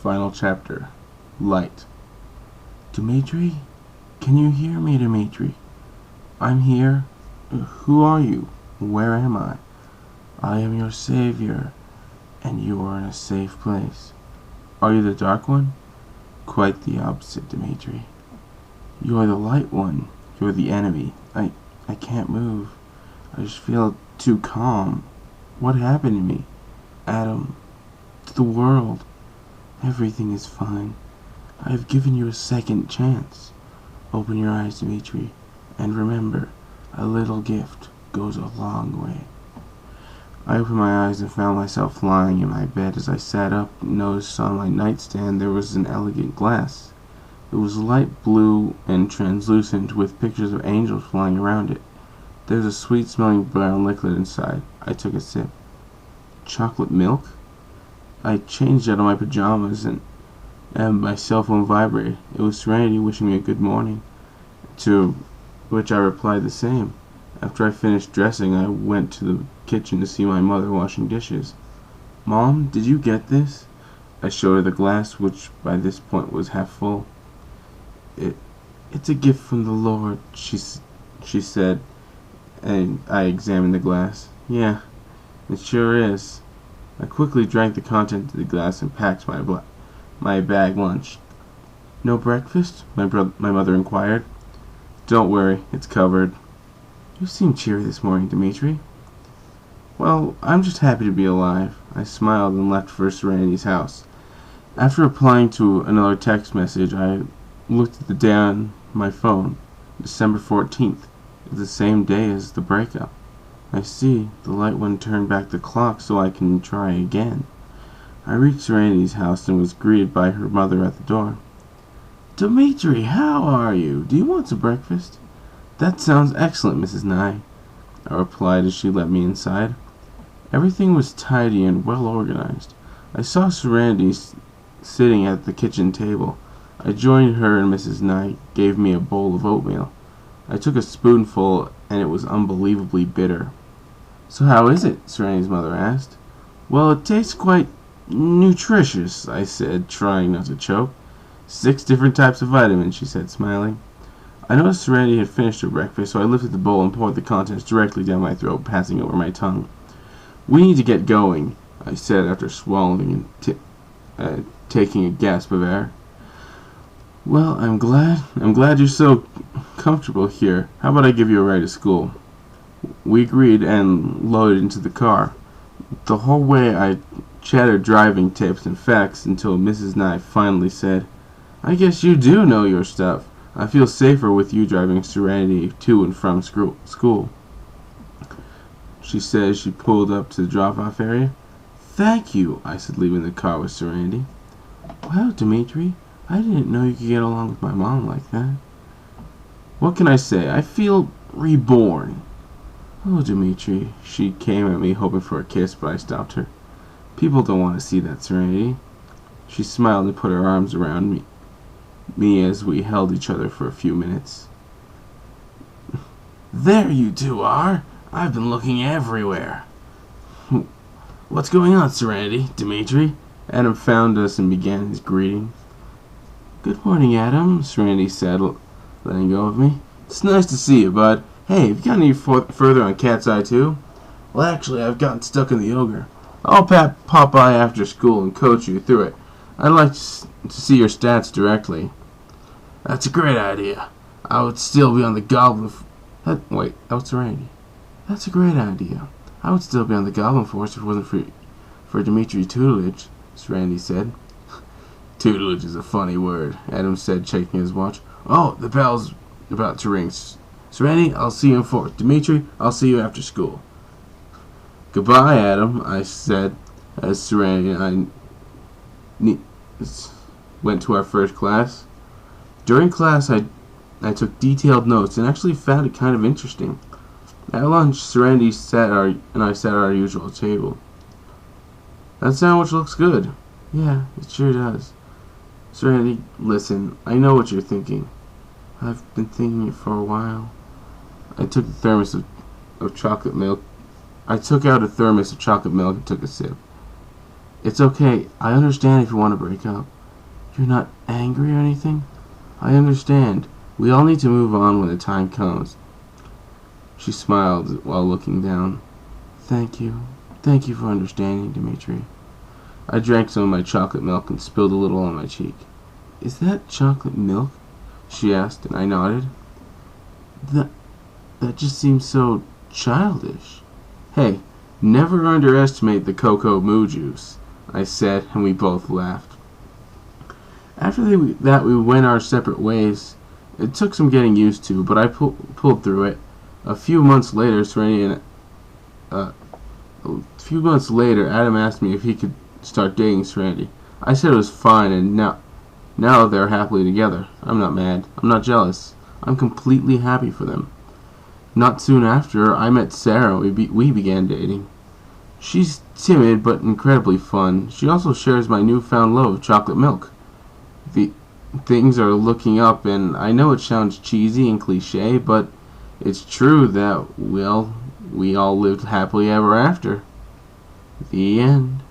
Final chapter. Light. Dimitri? Can you hear me, Dimitri? I'm here. Who are you? Where am I? I am your savior, and you are in a safe place. Are you the Dark One? Quite the opposite, Dimitri. You are the Light One. You're the enemy. I can't move. I just feel too calm. What happened to me? Adam, to the world. Everything is fine. I have given you a second chance. Open your eyes, Dimitri, and remember, a little gift goes a long way. I opened my eyes and found myself lying in my bed. As I sat up and noticed on my nightstand there was an elegant glass. It was light blue and translucent, with pictures of angels flying around it. There was a sweet-smelling brown liquid inside. I took a sip. Chocolate milk? I changed out of my pajamas and my cell phone vibrated. It was Serenity wishing me a good morning, to which I replied the same. After I finished dressing, I went to the kitchen to see my mother washing dishes. Mom, did you get this? I showed her the glass, which by this point was half full. It's a gift from the Lord, she said, and I examined the glass. Yeah, it sure is. I quickly drank the contents of the glass and packed my bag lunch. No breakfast? My mother inquired. Don't worry, it's covered. You seem cheery this morning, Dimitri. Well, I'm just happy to be alive. I smiled and left for Serenity's house. After replying to another text message, I looked at the day on my phone. December 14th. It's the same day as the breakup. I see. The Light One turned back the clock so I can try again. I reached Serenity's house and was greeted by her mother at the door. Dimitri, how are you? Do you want some breakfast? That sounds excellent, Mrs. Nye, I replied as she let me inside. Everything was tidy and well organized. I saw Serenity sitting at the kitchen table. I joined her and Mrs. Nye gave me a bowl of oatmeal. I took a spoonful and it was unbelievably bitter. So how is it? Serenity's mother asked. Well, it tastes quite nutritious, I said, trying not to choke. 6 different types of vitamins, she said, smiling. I noticed Serenity had finished her breakfast, so I lifted the bowl and poured the contents directly down my throat, passing over my tongue. We need to get going, I said after swallowing and taking a gasp of air. Well, I'm glad you're so comfortable here. How about I give you a ride to school? We agreed and loaded into the car. The whole way I chattered driving tips and facts until Mrs. Nye finally said, I guess you do know your stuff. I feel safer with you driving Serenity to and from school, she said as she pulled up to the drop-off area. Thank you, I said, leaving the car with Serenity. Wow, Dimitri, I didn't know you could get along with my mom like that. What can I say? I feel reborn. Oh, Dimitri, she came at me hoping for a kiss, but I stopped her. People don't want to see that, Serenity. She smiled and put her arms around me as we held each other for a few minutes. There you two are. I've been looking everywhere. What's going on, Serenity? Dimitri? Adam found us and began his greeting. Good morning, Adam, Serenity said, letting go of me. It's nice to see you, bud. Hey, have you got any further on Cat's Eye 2? Well, actually, I've gotten stuck in the ogre. I'll pop by after school and coach you through it. I'd like to see your stats directly. That's a great idea. I would still be on the Goblin... Wait, that was Serenity. That's a great idea. I would still be on the Goblin Force if it wasn't for Dimitri's tutelage, Serenity said. Tutelage is a funny word, Adam said, checking his watch. Oh, the bell's about to ring. Serenity, I'll see you in 4. Dimitri, I'll see you after school. Goodbye, Adam, I said, as Serenity and I went to our first class. During class, I took detailed notes and actually found it kind of interesting. At lunch, Serenity and I sat at our usual table. That sandwich looks good. Yeah, it sure does. Serenity, listen, I know what you're thinking. I've been thinking it for a while. I took a thermos of chocolate milk. I took out a thermos of chocolate milk and took a sip. It's okay. I understand if you want to break up. You're not angry or anything? I understand. We all need to move on when the time comes. She smiled while looking down. Thank you. Thank you for understanding, Damitri. I drank some of my chocolate milk and spilled a little on my cheek. Is that chocolate milk? She asked, and I nodded. That just seems so childish. Hey, never underestimate the cocoa moo juice, I said, and we both laughed. After that, we went our separate ways. It took some getting used to, but I pulled through it. A few months later, Adam asked me if he could start dating Serenity. I said it was fine, and now they're happily together. I'm not mad. I'm not jealous. I'm completely happy for them. Not soon after, I met Sarah. We began dating. She's timid but incredibly fun. She also shares my newfound love of chocolate milk. Things are looking up, and I know it sounds cheesy and cliche, but it's true that, well, we all lived happily ever after. The end.